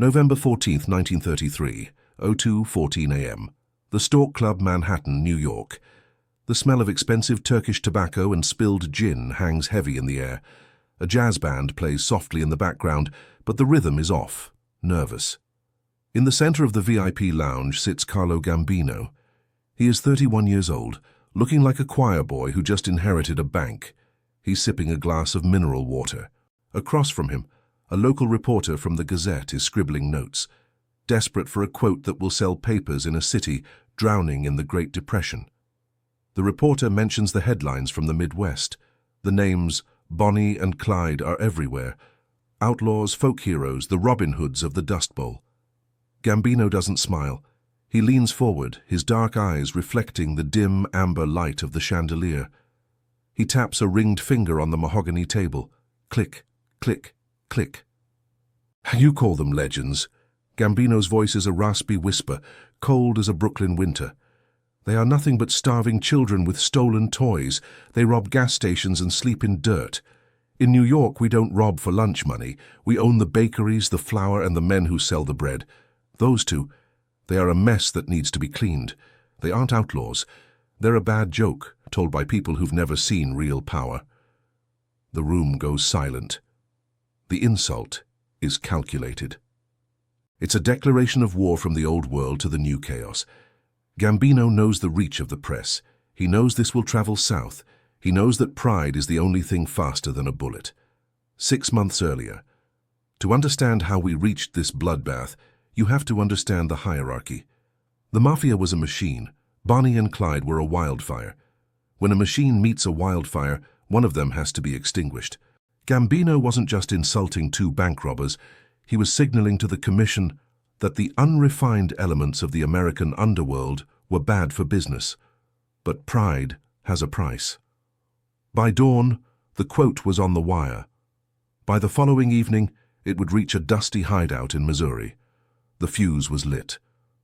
November 14th, 1933, 02:14 a.m. The Stork Club, Manhattan, New York. The smell of expensive Turkish tobacco and spilled gin hangs heavy in the air. A jazz band plays softly in the background, but the rhythm is off, nervous. In the center of the VIP lounge sits Carlo Gambino. He is 31 years old, looking like a choir boy who just inherited a bank. He's sipping a glass of mineral water. Across from him, a local reporter from the Gazette is scribbling notes, desperate for a quote that will sell papers in a city drowning in the Great Depression. The reporter mentions the headlines from the Midwest. The names Bonnie and Clyde are everywhere. Outlaws, folk heroes, the Robin Hoods of the Dust Bowl. Gambino doesn't smile. He leans forward, his dark eyes reflecting the dim amber light of the chandelier. He taps a ringed finger on the mahogany table. Click, click, click. You call them legends. Gambino's voice is a raspy whisper, cold as a Brooklyn winter. They are nothing but starving children with stolen toys. They rob gas stations and sleep in dirt. In New York, we don't rob for lunch money. We own the bakeries, the flour, and the men who sell the bread. Those two, they are a mess that needs to be cleaned. They aren't outlaws. They're a bad joke, told by people who've never seen real power. The room goes silent. The insult is calculated. It's a declaration of war from the old world to the new chaos. Gambino knows the reach of the press. He knows this will travel south. He knows that pride is the only thing faster than a bullet. 6 months earlier. To understand how we reached this bloodbath, you have to understand the hierarchy. The mafia was a machine. Bonnie and Clyde were a wildfire. When a machine meets a wildfire, one of them has to be extinguished. Gambino wasn't just insulting two bank robbers. He was signaling to the commission that the unrefined elements of the American underworld were bad for business. But pride has a price. By dawn, the quote was on the wire. By the following evening, it would reach a dusty hideout in Missouri. The fuse was lit.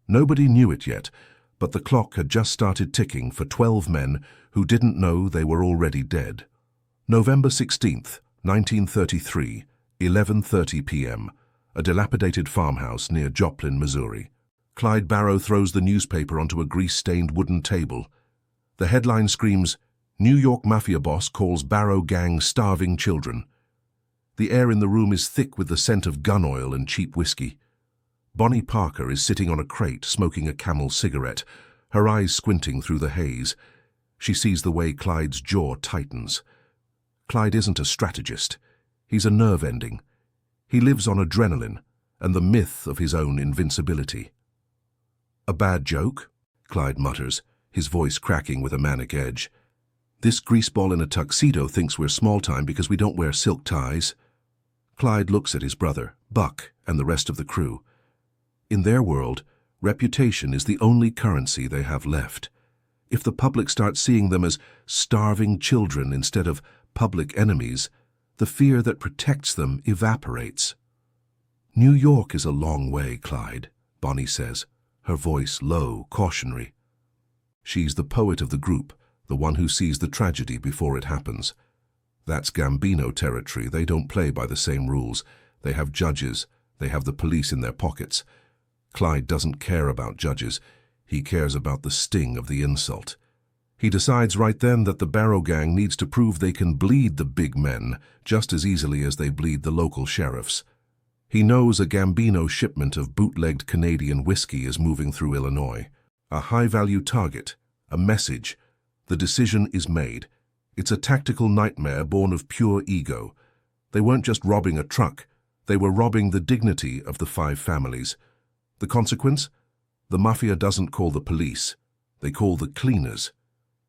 Nobody knew it yet, but the clock had just started ticking for 12 men who didn't know they were already dead. November 16th, 1933, 11:30 p.m., a dilapidated farmhouse near Joplin, Missouri. Clyde Barrow throws the newspaper onto a grease-stained wooden table. The headline screams, "New York Mafia Boss Calls Barrow Gang Starving Children." The air in the room is thick with the scent of gun oil and cheap whiskey. Bonnie Parker is sitting on a crate smoking a Camel cigarette, her eyes squinting through the haze. She sees the way Clyde's jaw tightens. Clyde isn't a strategist. He's a nerve ending. He lives on adrenaline and the myth of his own invincibility. "A bad joke?" Clyde mutters, his voice cracking with a manic edge. "This greaseball in a tuxedo thinks we're small time because we don't wear silk ties." Clyde looks at his brother, Buck, and the rest of the crew. In their world, reputation is the only currency they have left. If the public starts seeing them as starving children instead of public enemies, the fear that protects them evaporates. "New York is a long way, Clyde," Bonnie says, her voice low, cautionary. She's the poet of the group, the one who sees the tragedy before it happens. That's Gambino territory. They don't play by the same rules. They have judges. They have the police in their pockets. Clyde doesn't care about judges. He cares about the sting of the insult. He decides right then that the Barrow Gang needs to prove they can bleed the big men just as easily as they bleed the local sheriffs. He knows a Gambino shipment of bootlegged Canadian whiskey is moving through Illinois. A high-value target, a message. The decision is made. It's a tactical nightmare born of pure ego. They weren't just robbing a truck. They were robbing the dignity of the 5 families. The consequence? The mafia doesn't call the police. They call the cleaners.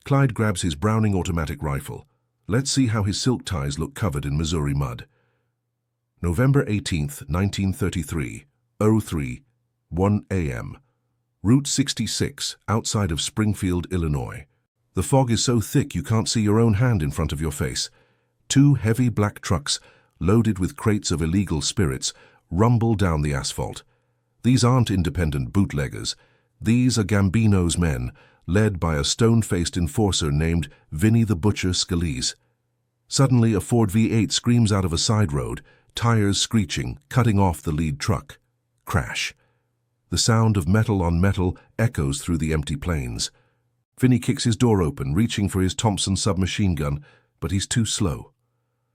Clyde grabs his Browning automatic rifle. Let's see how his silk ties look covered in Missouri mud. November 18th, 1933, 03:01 a.m. Route 66, outside of Springfield, Illinois. The fog is so thick you can't see your own hand in front of your face. 2 heavy black trucks, loaded with crates of illegal spirits, rumble down the asphalt. These aren't independent bootleggers. These are Gambino's men, led by a stone-faced enforcer named Vinny the Butcher Scalise. Suddenly, a Ford V8 screams out of a side road, tires screeching, cutting off the lead truck. Crash. The sound of metal on metal echoes through the empty plains. Vinny kicks his door open, reaching for his Thompson submachine gun, but he's too slow.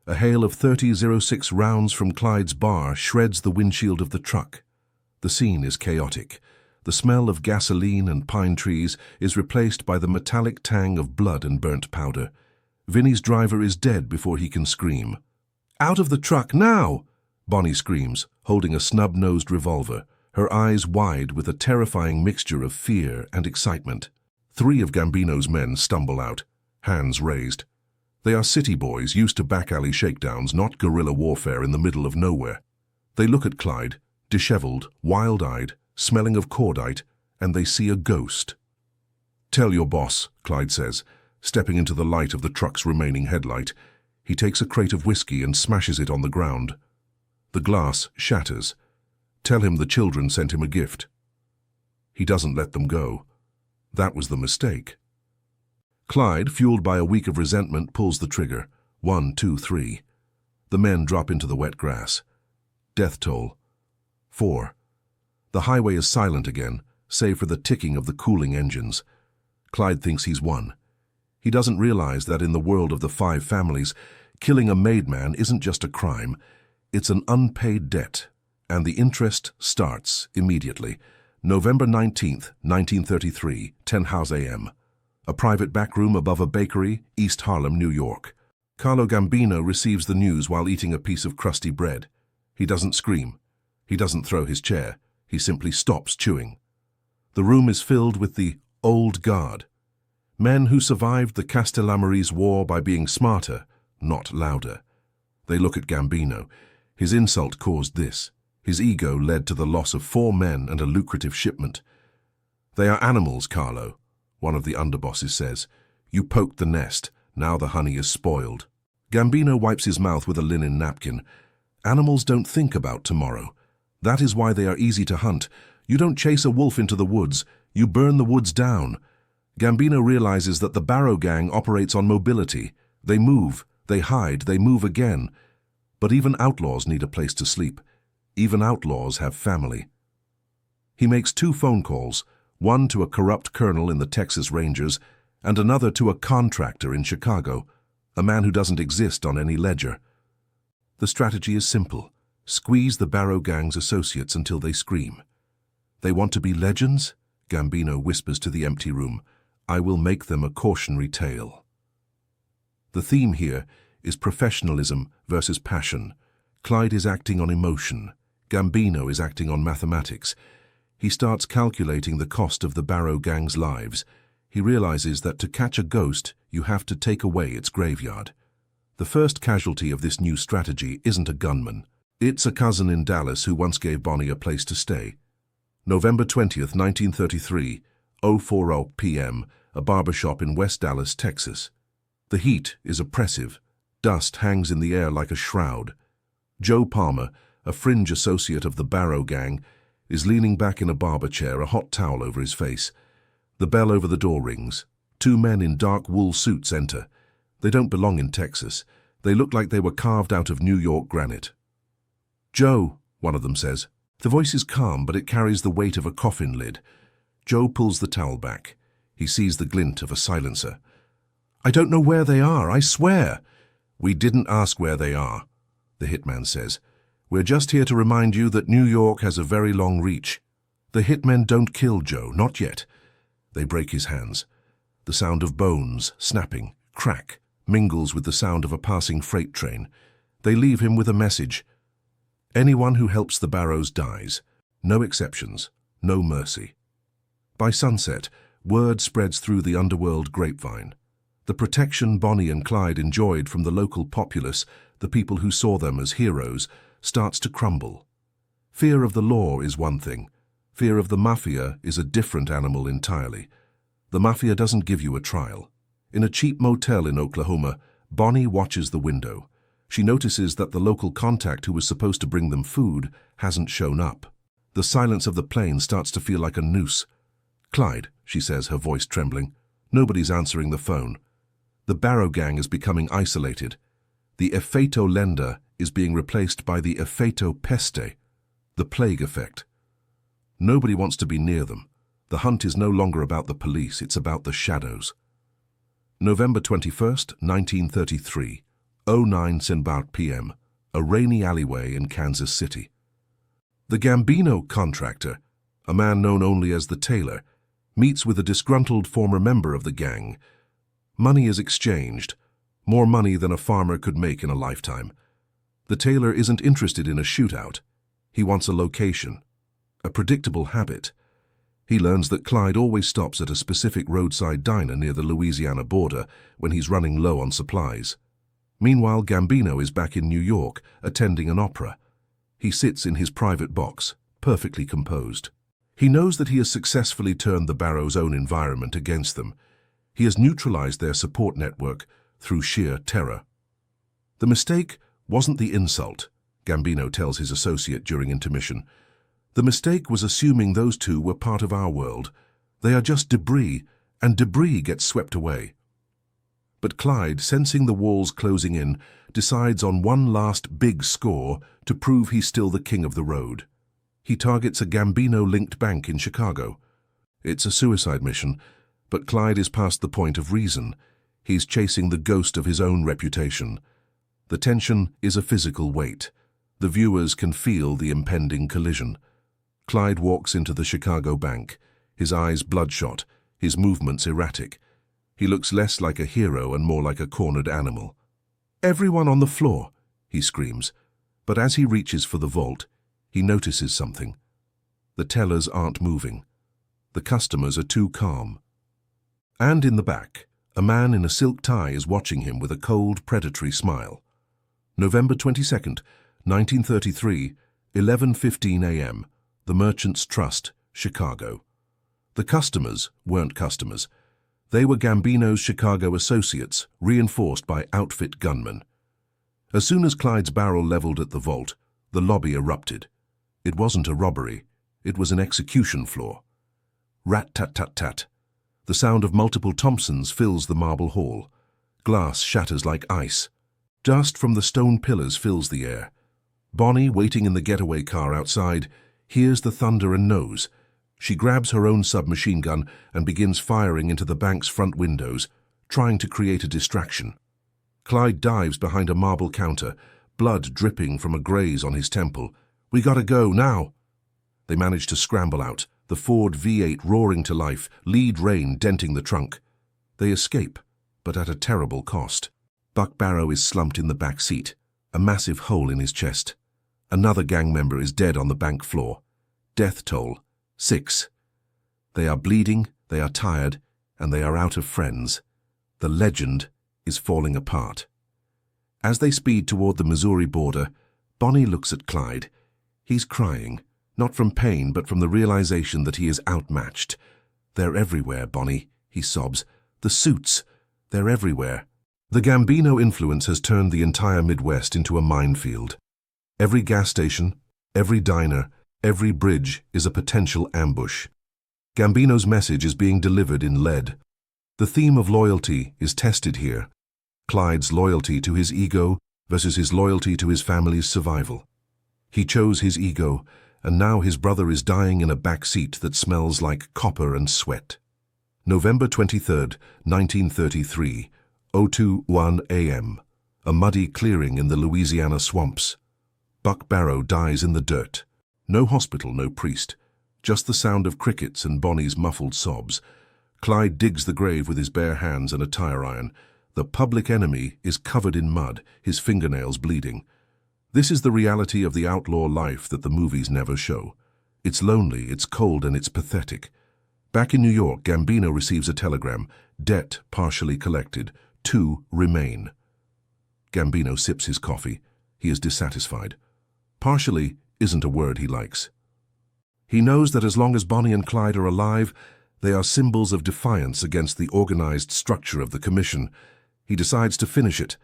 A hail of .30-06 rounds from Clyde's bar shreds the windshield of the truck. The scene is chaotic. The smell of gasoline and pine trees is replaced by the metallic tang of blood and burnt powder. Vinny's driver is dead before he can scream. "Out of the truck, now!" Bonnie screams, holding a snub-nosed revolver, her eyes wide with a terrifying mixture of fear and excitement. 3 of Gambino's men stumble out, hands raised. They are city boys used to back-alley shakedowns, not guerrilla warfare in the middle of nowhere. They look at Clyde, disheveled, wild-eyed, smelling of cordite, and they see a ghost. "Tell your boss," Clyde says, stepping into the light of the truck's remaining headlight. He takes a crate of whiskey and smashes it on the ground. The glass shatters. "Tell him the children sent him a gift." He doesn't let them go. That was the mistake. Clyde, fueled by a week of resentment, pulls the trigger. 1, 2, 3. The men drop into the wet grass. Death toll. 4. The highway is silent again, save for the ticking of the cooling engines. Clyde thinks he's won. He doesn't realize that in the world of the 5 families, killing a made man isn't just a crime, it's an unpaid debt, and the interest starts immediately. November 19th, 1933, 10:00 a.m. A private back room above a bakery, East Harlem, New York. Carlo Gambino receives the news while eating a piece of crusty bread. He doesn't scream. He doesn't throw his chair. He simply stops chewing. The room is filled with the old guard. Men who survived the Castellammares War by being smarter, not louder. They look at Gambino. His insult caused this. His ego led to the loss of 4 men and a lucrative shipment. "They are animals, Carlo," one of the underbosses says. "You poked the nest. Now the honey is spoiled." Gambino wipes his mouth with a linen napkin. "Animals don't think about tomorrow. That is why they are easy to hunt. You don't chase a wolf into the woods. You burn the woods down." Gambino realizes that the Barrow Gang operates on mobility. They move, they hide, they move again. But even outlaws need a place to sleep. Even outlaws have family. He makes 2 phone calls, one to a corrupt colonel in the Texas Rangers and another to a contractor in Chicago, a man who doesn't exist on any ledger. The strategy is simple. Squeeze the Barrow Gang's associates until they scream. "They want to be legends?" Gambino whispers to the empty room. "I will make them a cautionary tale." The theme here is professionalism versus passion. Clyde is acting on emotion. Gambino is acting on mathematics. He starts calculating the cost of the Barrow Gang's lives. He realizes that to catch a ghost, you have to take away its graveyard. The first casualty of this new strategy isn't a gunman. It's a cousin in Dallas who once gave Bonnie a place to stay. November 20th, 1933, 040 p.m., a barbershop in West Dallas, Texas. The heat is oppressive. Dust hangs in the air like a shroud. Joe Palmer, a fringe associate of the Barrow Gang, is leaning back in a barber chair, a hot towel over his face. The bell over the door rings. 2 men in dark wool suits enter. They don't belong in Texas. They look like they were carved out of New York granite. "Joe," one of them says. The voice is calm, but it carries the weight of a coffin lid. Joe pulls the towel back. He sees the glint of a silencer. "I don't know where they are, I swear." "We didn't ask where they are," the hitman says. "We're just here to remind you that New York has a very long reach." The hitmen don't kill Joe, not yet. They break his hands. The sound of bones, snapping, crack, mingles with the sound of a passing freight train. They leave him with a message. Anyone who helps the Barrows dies. No exceptions, no mercy. By sunset, word spreads through the underworld grapevine. The protection Bonnie and Clyde enjoyed from the local populace, the people who saw them as heroes, starts to crumble. Fear of the law is one thing. Fear of the mafia is a different animal entirely. The mafia doesn't give you a trial. In a cheap motel in Oklahoma, Bonnie watches the window. She notices that the local contact who was supposed to bring them food hasn't shown up. The silence of the plane starts to feel like a noose. "Clyde," she says, her voice trembling. Nobody's answering the phone. The Barrow Gang is becoming isolated. The effeito lenda is being replaced by the effeito peste, the plague effect. Nobody wants to be near them. The hunt is no longer about the police, it's about the shadows. November 21st, 1933, 09 p.m., a rainy alleyway in Kansas City. The Gambino contractor, a man known only as the Tailor, meets with a disgruntled former member of the gang. Money is exchanged, more money than a farmer could make in a lifetime. The Tailor isn't interested in a shootout. He wants a location, a predictable habit. He learns that Clyde always stops at a specific roadside diner near the Louisiana border when he's running low on supplies. Meanwhile, Gambino is back in New York, attending an opera. He sits in his private box, perfectly composed. He knows that he has successfully turned the Barrows' own environment against them. He has neutralized their support network through sheer terror. The mistake wasn't the insult, Gambino tells his associate during intermission. The mistake was assuming those two were part of our world. They are just debris, and debris gets swept away. But Clyde, sensing the walls closing in, decides on one last big score to prove he's still the king of the road. He targets a Gambino-linked bank in Chicago. It's a suicide mission, but Clyde is past the point of reason. He's chasing the ghost of his own reputation. The tension is a physical weight. The viewers can feel the impending collision. Clyde walks into the Chicago bank, his eyes bloodshot, his movements erratic. He looks less like a hero and more like a cornered animal. "Everyone on the floor," he screams. But as he reaches for the vault, he notices something. The tellers aren't moving. The customers are too calm. And in the back, a man in a silk tie is watching him with a cold, predatory smile. November 22nd, 1933, 11:15 a.m., the Merchants Trust, Chicago. The customers weren't customers. They were Gambino's Chicago associates, reinforced by outfit gunmen. As soon as Clyde's barrel leveled at the vault, the lobby erupted. It wasn't a robbery. It was an execution floor. Rat-tat-tat-tat. The sound of multiple Thompsons fills the marble hall. Glass shatters like ice. Dust from the stone pillars fills the air. Bonnie, waiting in the getaway car outside, hears the thunder and knows. She grabs her own submachine gun and begins firing into the bank's front windows, trying to create a distraction. Clyde dives behind a marble counter, blood dripping from a graze on his temple. "We gotta go, now!" They manage to scramble out, the Ford V8 roaring to life, lead rain denting the trunk. They escape, but at a terrible cost. Buck Barrow is slumped in the back seat, a massive hole in his chest. Another gang member is dead on the bank floor. Death toll, 6. They are bleeding, they are tired, and they are out of friends. The legend is falling apart. As they speed toward the Missouri border, Bonnie looks at Clyde. He's crying, not from pain, but from the realization that he is outmatched. "They're everywhere, Bonnie," he sobs. "The suits, they're everywhere." The Gambino influence has turned the entire Midwest into a minefield. Every gas station, every diner, every bridge is a potential ambush. Gambino's message is being delivered in lead. The theme of loyalty is tested here. Clyde's loyalty to his ego versus his loyalty to his family's survival. He chose his ego, and now his brother is dying in a back seat that smells like copper and sweat. November 23rd, 1933, 02:01 a.m., a muddy clearing in the Louisiana swamps. Buck Barrow dies in the dirt. No hospital, no priest. Just the sound of crickets and Bonnie's muffled sobs. Clyde digs the grave with his bare hands and a tire iron. The public enemy is covered in mud, his fingernails bleeding. This is the reality of the outlaw life that the movies never show. It's lonely, it's cold, and it's pathetic. Back in New York, Gambino receives a telegram. Debt partially collected. 2 remain. Gambino sips his coffee. He is dissatisfied. Partially isn't a word he likes. He knows that as long as Bonnie and Clyde are alive, they are symbols of defiance against the organized structure of the commission. He decides to finish it.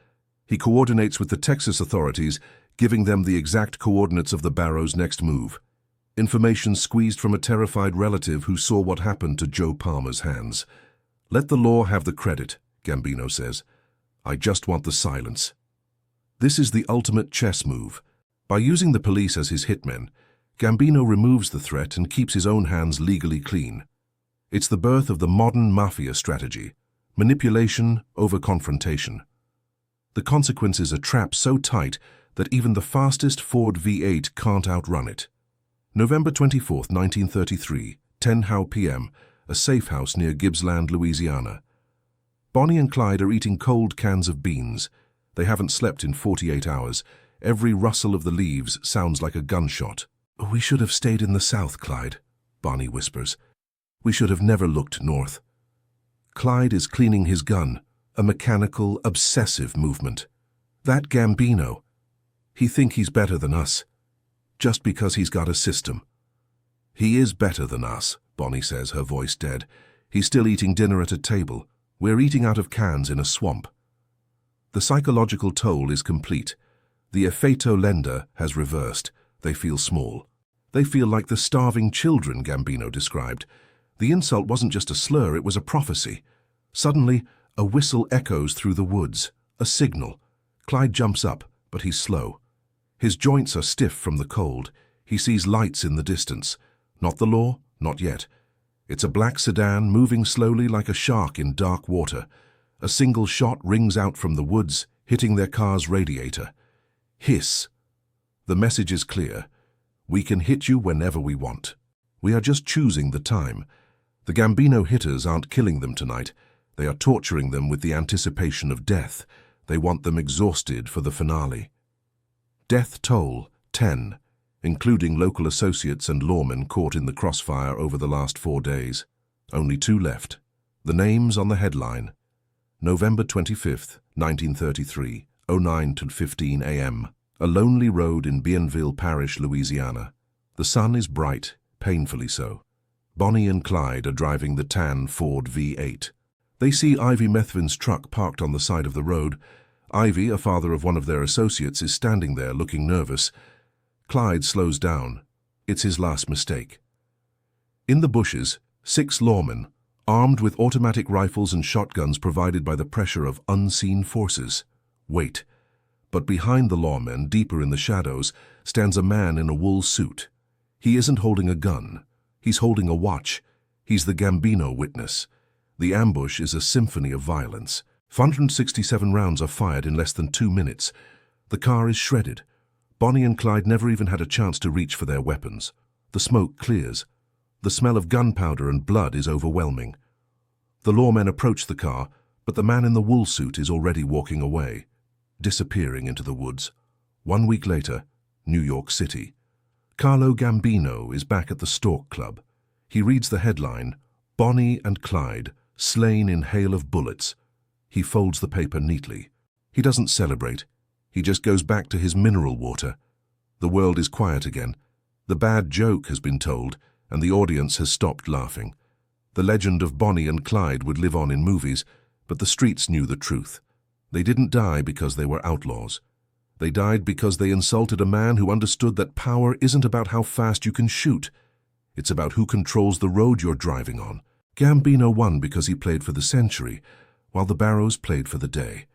He coordinates with the Texas authorities, giving them the exact coordinates of the Barrows' next move. Information squeezed from a terrified relative who saw what happened to Joe Palmer's hands. "Let the law have the credit," Gambino says. "I just want the silence." This is the ultimate chess move. By using the police as his hitmen, Gambino removes the threat and keeps his own hands legally clean. It's the birth of the modern mafia strategy: manipulation over confrontation. The consequences are trapped so tight that even the fastest Ford V8 can't outrun it. November 24, 1933, 10:00 p.m., a safe house near Gibbsland, Louisiana. Bonnie and Clyde are eating cold cans of beans. They haven't slept in 48 hours. Every rustle of the leaves sounds like a gunshot. "We should have stayed in the south, Clyde," Bonnie whispers. "We should have never looked north." Clyde is cleaning his gun, a mechanical, obsessive movement. That Gambino, he think he's better than us, just because he's got a system. "He is better than us," Bonnie says, her voice dead. "He's still eating dinner at a table. We're eating out of cans in a swamp." The psychological toll is complete. The effeito lenda has reversed. They feel small. They feel like the starving children Gambino described. The insult wasn't just a slur, it was a prophecy. Suddenly, a whistle echoes through the woods, a signal. Clyde jumps up, but he's slow. His joints are stiff from the cold. He sees lights in the distance. Not the law, not yet. It's a black sedan moving slowly like a shark in dark water. A single shot rings out from the woods, hitting their car's radiator. Hiss. The message is clear. We can hit you whenever we want. We are just choosing the time. The Gambino hitters aren't killing them tonight. They are torturing them with the anticipation of death. They want them exhausted for the finale. Death toll, 10, including local associates and lawmen caught in the crossfire over the last 4 days. Only 2 left. The names on the headline: November 25th, 1933, 09:15 a.m. A lonely road in Bienville Parish, Louisiana. The sun is bright, painfully so. Bonnie and Clyde are driving the tan Ford V8. They see Ivy Methvin's truck parked on the side of the road. Ivy, a father of one of their associates, is standing there looking nervous. Clyde slows down. It's his last mistake. In the bushes, 6 lawmen, armed with automatic rifles and shotguns provided by the pressure of unseen forces, wait. But behind the lawmen, deeper in the shadows, stands a man in a wool suit. He isn't holding a gun. He's holding a watch. He's the Gambino witness. The ambush is a symphony of violence. 167 rounds are fired in less than 2 minutes. The car is shredded. Bonnie and Clyde never even had a chance to reach for their weapons. The smoke clears. The smell of gunpowder and blood is overwhelming. The lawmen approach the car, but the man in the wool suit is already walking away, disappearing into the woods. 1 week later, New York City. Carlo Gambino is back at the Stork Club. He reads the headline, "Bonnie and Clyde, slain in hail of bullets." He folds the paper neatly. He doesn't celebrate. He just goes back to his mineral water. The world is quiet again. The bad joke has been told, and the audience has stopped laughing. The legend of Bonnie and Clyde would live on in movies, but the streets knew the truth. They didn't die because they were outlaws. They died because they insulted a man who understood that power isn't about how fast you can shoot. It's about who controls the road you're driving on. Gambino won because he played for the century, while the Barrows played for the day.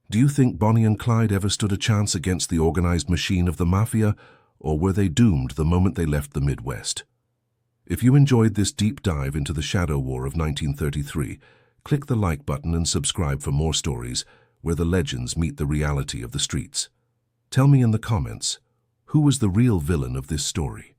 Do you think Bonnie and Clyde ever stood a chance against the organized machine of the mafia, or were they doomed the moment they left the Midwest? If you enjoyed this deep dive into the shadow war of 1933, click the like button and subscribe for more stories where the legends meet the reality of the streets. Tell me in the comments, who was the real villain of this story?